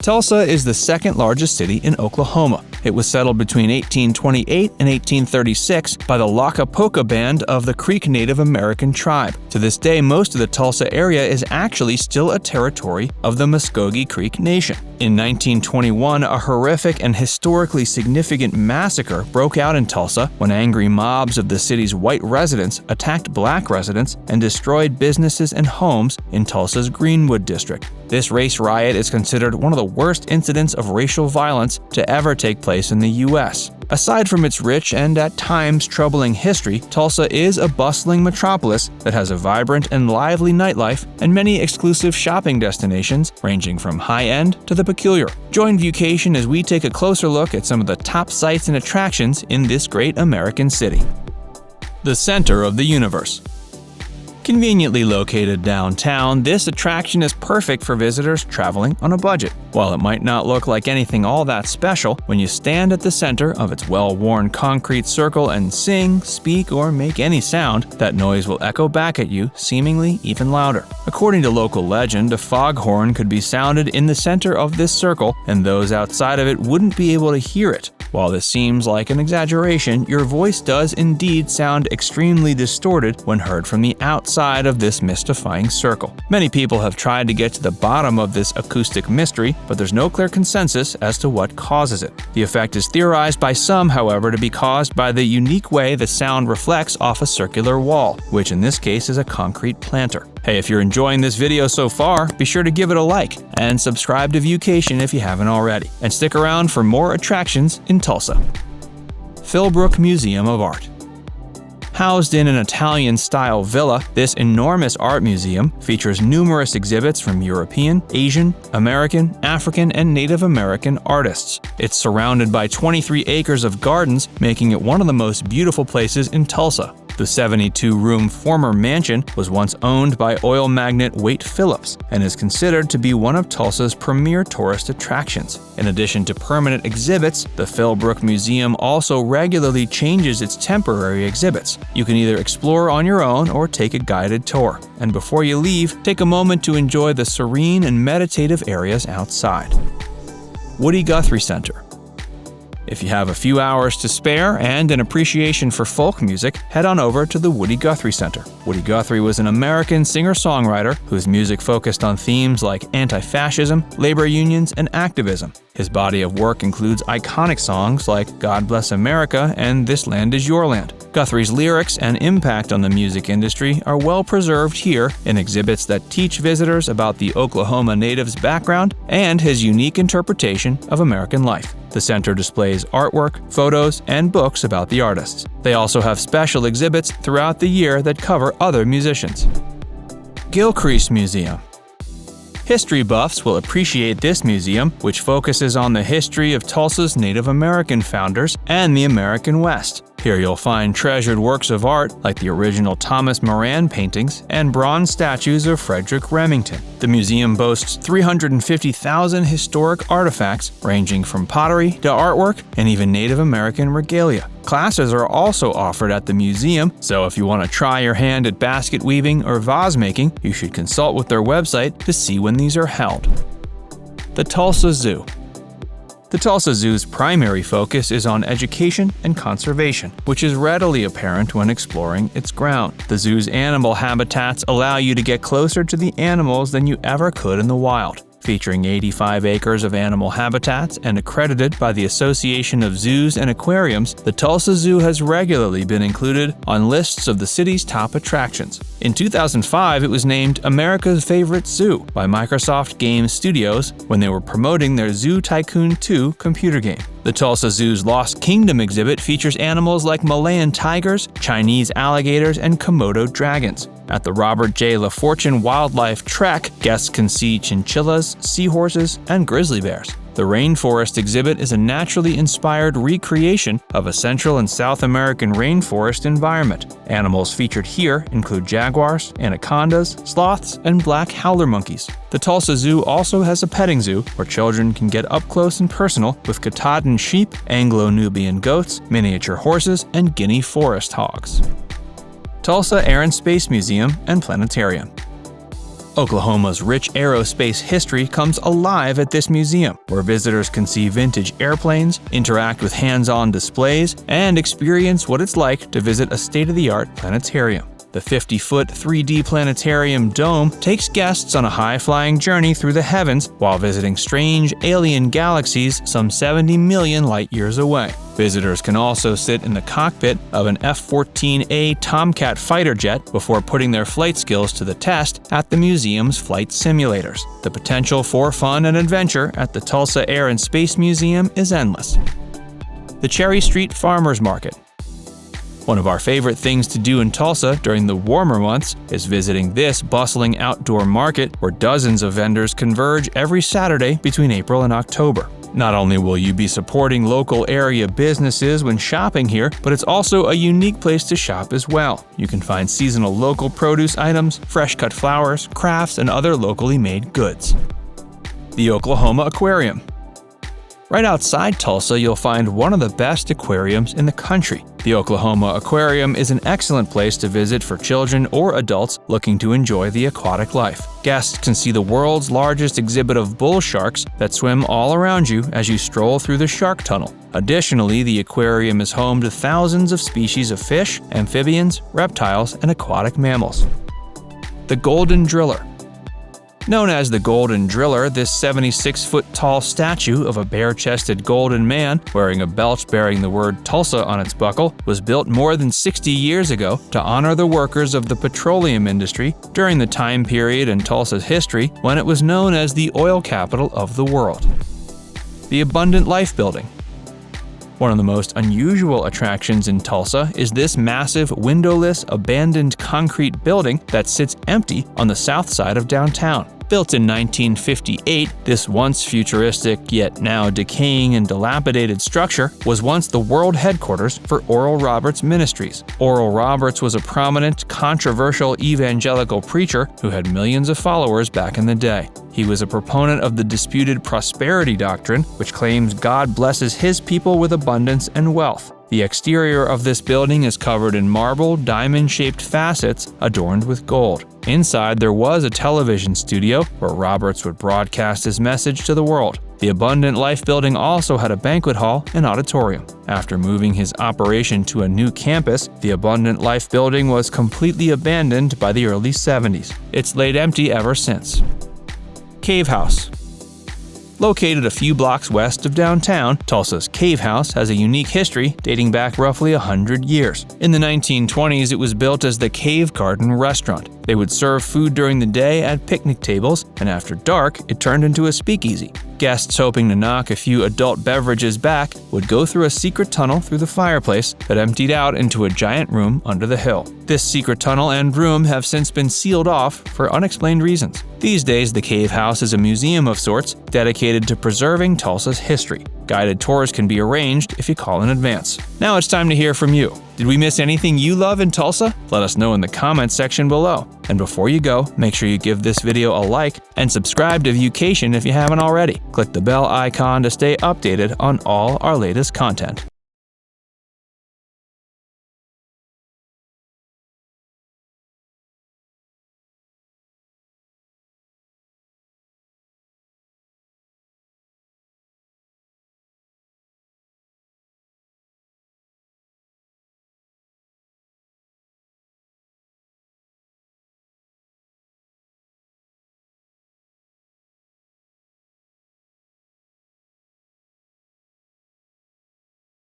Tulsa is the second largest city in Oklahoma. It was settled between 1828 and 1836 by the Lochapoka Band of the Creek Native American tribe. To this day, most of the Tulsa area is actually still a territory of the Muscogee Creek Nation. In 1921, a horrific and historically significant massacre broke out in Tulsa when angry mobs of the city's white residents attacked black residents and destroyed businesses and homes in Tulsa's Greenwood district. This race riot is considered one of the worst incidents of racial violence to ever take place in the U.S. Aside from its rich and at times troubling history, Tulsa is a bustling metropolis that has a vibrant and lively nightlife and many exclusive shopping destinations ranging from high-end to the peculiar. Join Viewcation as we take a closer look at some of the top sights and attractions in this great American city. The center of the universe. Conveniently located downtown, this attraction is perfect for visitors traveling on a budget. While it might not look like anything all that special, when you stand at the center of its well-worn concrete circle and sing, speak, or make any sound, that noise will echo back at you, seemingly even louder. According to local legend, a foghorn could be sounded in the center of this circle, and those outside of it wouldn't be able to hear it. While this seems like an exaggeration, your voice does indeed sound extremely distorted when heard from the outside of this mystifying circle. Many people have tried to get to the bottom of this acoustic mystery, but there's no clear consensus as to what causes it. The effect is theorized by some, however, to be caused by the unique way the sound reflects off a circular wall, which in this case is a concrete planter. Hey, if you're enjoying this video so far, be sure to give it a like and subscribe to Viewcation if you haven't already. And stick around for more attractions in Tulsa. Philbrook Museum of Art. Housed in an Italian-style villa, this enormous art museum features numerous exhibits from European, Asian, American, African, and Native American artists. It's surrounded by 23 acres of gardens, making it one of the most beautiful places in Tulsa. The 72-room former mansion was once owned by oil magnate Wade Phillips and is considered to be one of Tulsa's premier tourist attractions. In addition to permanent exhibits, the Philbrook Museum also regularly changes its temporary exhibits. You can either explore on your own or take a guided tour. And before you leave, take a moment to enjoy the serene and meditative areas outside. Guthrie Center. If you have a few hours to spare and an appreciation for folk music, head on over to the Guthrie Center. Guthrie was an American singer-songwriter whose music focused on themes like anti-fascism, labor unions, and activism. His body of work includes iconic songs like God Bless America and This Land Is Your Land. Guthrie's lyrics and impact on the music industry are well preserved here in exhibits that teach visitors about the Oklahoma native's background and his unique interpretation of American life. The center displays artwork, photos, and books about the artists. They also have special exhibits throughout the year that cover other musicians. Gilcrease Museum. History buffs will appreciate this museum, which focuses on the history of Tulsa's Native American founders and the American West. Here you'll find treasured works of art like the original Thomas Moran paintings and bronze statues of Frederick Remington. The museum boasts 350,000 historic artifacts ranging from pottery to artwork and even Native American regalia. Classes are also offered at the museum, so if you want to try your hand at basket weaving or vase making, you should consult with their website to see when these are held. The Tulsa Zoo. The Tulsa Zoo's primary focus is on education and conservation, which is readily apparent when exploring its ground. The zoo's animal habitats allow you to get closer to the animals than you ever could in the wild. Featuring 85 acres of animal habitats and accredited by the Association of Zoos and Aquariums, the Tulsa Zoo has regularly been included on lists of the city's top attractions. In 2005, it was named America's Favorite Zoo by Microsoft Game Studios when they were promoting their Zoo Tycoon 2 computer game. The Tulsa Zoo's Lost Kingdom exhibit features animals like Malayan tigers, Chinese alligators, and Komodo dragons. At the Robert J. LaFortune Wildlife Trek, guests can see chinchillas, seahorses, and grizzly bears. The Rainforest exhibit is a naturally inspired recreation of a Central and South American rainforest environment. Animals featured here include jaguars, anacondas, sloths, and black howler monkeys. The Tulsa Zoo also has a petting zoo where children can get up close and personal with Katahdin sheep, Anglo-Nubian goats, miniature horses, and Guinea forest hogs. Tulsa Air and Space Museum and Planetarium. Oklahoma's rich aerospace history comes alive at this museum, where visitors can see vintage airplanes, interact with hands-on displays, and experience what it's like to visit a state-of-the-art planetarium. The 50-foot 3D planetarium dome takes guests on a high-flying journey through the heavens while visiting strange alien galaxies some 70 million light-years away. Visitors can also sit in the cockpit of an F-14A Tomcat fighter jet before putting their flight skills to the test at the museum's flight simulators. The potential for fun and adventure at the Tulsa Air and Space Museum is endless. The Cherry Street Farmers Market. One of our favorite things to do in Tulsa during the warmer months is visiting this bustling outdoor market where dozens of vendors converge every Saturday between April and October. Not only will you be supporting local area businesses when shopping here, but it's also a unique place to shop as well. You can find seasonal local produce items, fresh-cut flowers, crafts, and other locally made goods. The Oklahoma Aquarium. Right outside Tulsa, you'll find one of the best aquariums in the country. The Oklahoma Aquarium is an excellent place to visit for children or adults looking to enjoy the aquatic life. Guests can see the world's largest exhibit of bull sharks that swim all around you as you stroll through the shark tunnel. Additionally, the aquarium is home to thousands of species of fish, amphibians, reptiles, and aquatic mammals. The Golden Driller. Known as the Golden Driller, this 76-foot-tall statue of a bare-chested golden man wearing a belt bearing the word Tulsa on its buckle was built more than 60 years ago to honor the workers of the petroleum industry during the time period in Tulsa's history when it was known as the oil capital of the world. The Abundant Life Building. One of the most unusual attractions in Tulsa is this massive, windowless, abandoned concrete building that sits empty on the south side of downtown. Built in 1958, this once futuristic, yet now decaying and dilapidated structure was once the world headquarters for Oral Roberts Ministries. Oral Roberts was a prominent, controversial evangelical preacher who had millions of followers back in the day. He was a proponent of the disputed prosperity doctrine, which claims God blesses his people with abundance and wealth. The exterior of this building is covered in marble, diamond-shaped facets adorned with gold. Inside, there was a television studio where Roberts would broadcast his message to the world. The Abundant Life Building also had a banquet hall and auditorium. After moving his operation to a new campus, the Abundant Life Building was completely abandoned by the early 70s. It's laid empty ever since. Cave House. Located a few blocks west of downtown, Tulsa's Cave House has a unique history dating back roughly 100 years. In the 1920s, it was built as the Cave Garden restaurant. They would serve food during the day at picnic tables, and after dark, it turned into a speakeasy. Guests hoping to knock a few adult beverages back would go through a secret tunnel through the fireplace that emptied out into a giant room under the hill. This secret tunnel and room have since been sealed off for unexplained reasons. These days, the Cave House is a museum of sorts dedicated to preserving Tulsa's history. Guided tours can be arranged if you call in advance. Now it's time to hear from you. Did we miss anything you love in Tulsa? Let us know in the comments section below. And before you go, make sure you give this video a like and subscribe to Viewcation if you haven't already. Click the bell icon to stay updated on all our latest content.